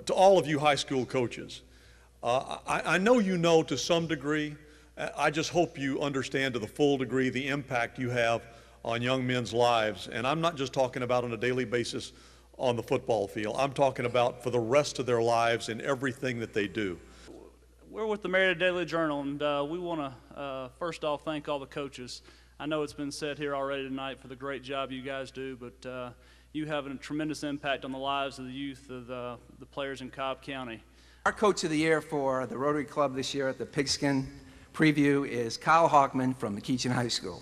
to all of you high school coaches, I know you know to some degree. I just hope you understand to the full degree the impact you have on young men's lives. And I'm not just talking about on a daily basis on the football field. I'm talking about for the rest of their lives in everything that they do. We're with the Marietta Daily Journal, and we want to first off thank all the coaches. I know it's been said here already tonight for the great job you guys do, but you have a tremendous impact on the lives of the youth of the players in Cobb County. Our Coach of the Year for the Rotary Club this year at the Pigskin Preview is Kyle Hawkman from McEachin High School.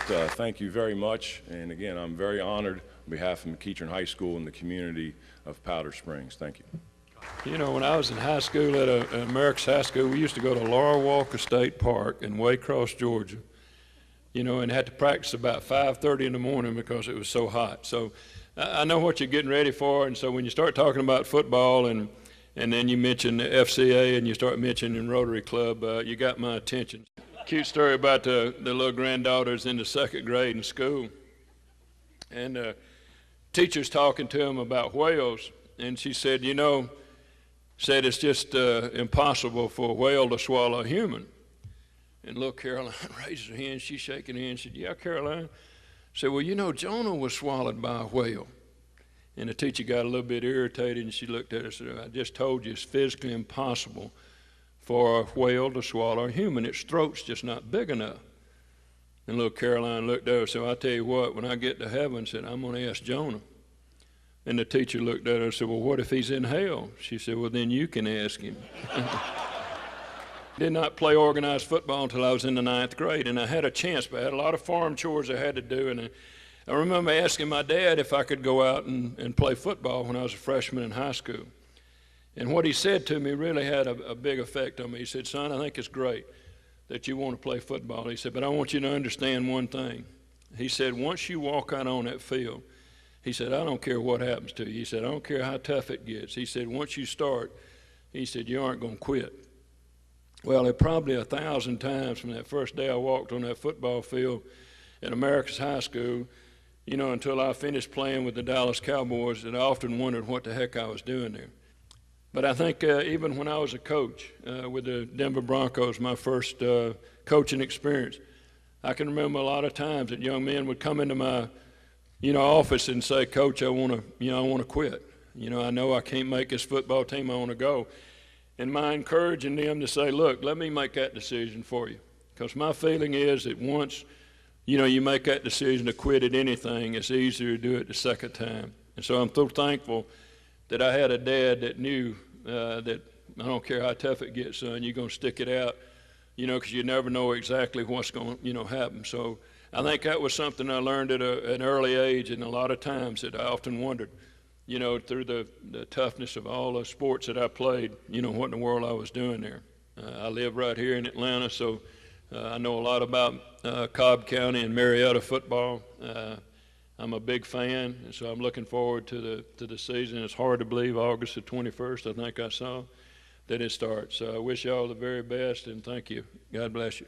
Thank you very much, and again, I'm very honored on behalf of McEachin High School and the community of Powder Springs. Thank you. You know, when I was in high school at America's High School, we used to go to Laura Walker State Park in Waycross, Georgia, you know, and had to practice about 5:30 in the morning because it was so hot. So I know what you're getting ready for, and so when you start talking about football and then you mention the FCA and you start mentioning Rotary Club, you got my attention. Cute story about the little granddaughters in the 2nd grade in school, and teacher's talking to them about whales, and she said, you know, it's just impossible for a whale to swallow a human. And little Caroline raises her hand, she's shaking her hand, she said, yeah, Caroline. Said, well, you know, Jonah was swallowed by a whale. And the teacher got a little bit irritated, and she looked at her and said, I just told you it's physically impossible for a whale to swallow a human. Its throat's just not big enough. And little Caroline looked at her and said, well, I tell you what, when I get to heaven, said, I'm going to ask Jonah. And the teacher looked at her and said, well, what if he's in hell? She said, well, then you can ask him. Did not play organized football until I was in the 9th grade, and I had a chance, but I had a lot of farm chores I had to do, and I remember asking my dad if I could go out and play football when I was a freshman in high school. And what he said to me really had a big effect on me. He said, son, I think it's great that you want to play football. He said, but I want you to understand one thing. He said, once you walk out on that field, he said, I don't care what happens to you. He said, I don't care how tough it gets. He said, once you start, he said, you aren't going to quit. Well, it probably 1,000 times from that first day I walked on that football field at America's High School, you know, until I finished playing with the Dallas Cowboys, that I often wondered what the heck I was doing there. But I think even when I was a coach with the Denver Broncos, my first coaching experience, I can remember a lot of times that young men would come into my, you know, office and say, Coach, I want to quit. You know I can't make this football team, I want to go. And my encouraging them to say, look, let me make that decision for you. Because my feeling is that once, you know, you make that decision to quit at anything, it's easier to do it the second time. And so I'm so thankful that I had a dad that knew that I don't care how tough it gets, son, you're going to stick it out, you know, because you never know exactly what's going to, you know, happen. So I think that was something I learned at an early age, and a lot of times that I often wondered, you know, through the toughness of all the sports that I played, you know, what in the world I was doing there. I live right here in Atlanta, so I know a lot about Cobb County and Marietta football. I'm a big fan, and so I'm looking forward to the season. It's hard to believe August the 21st, I think I saw, that it starts. So I wish you all the very best, and thank you. God bless you.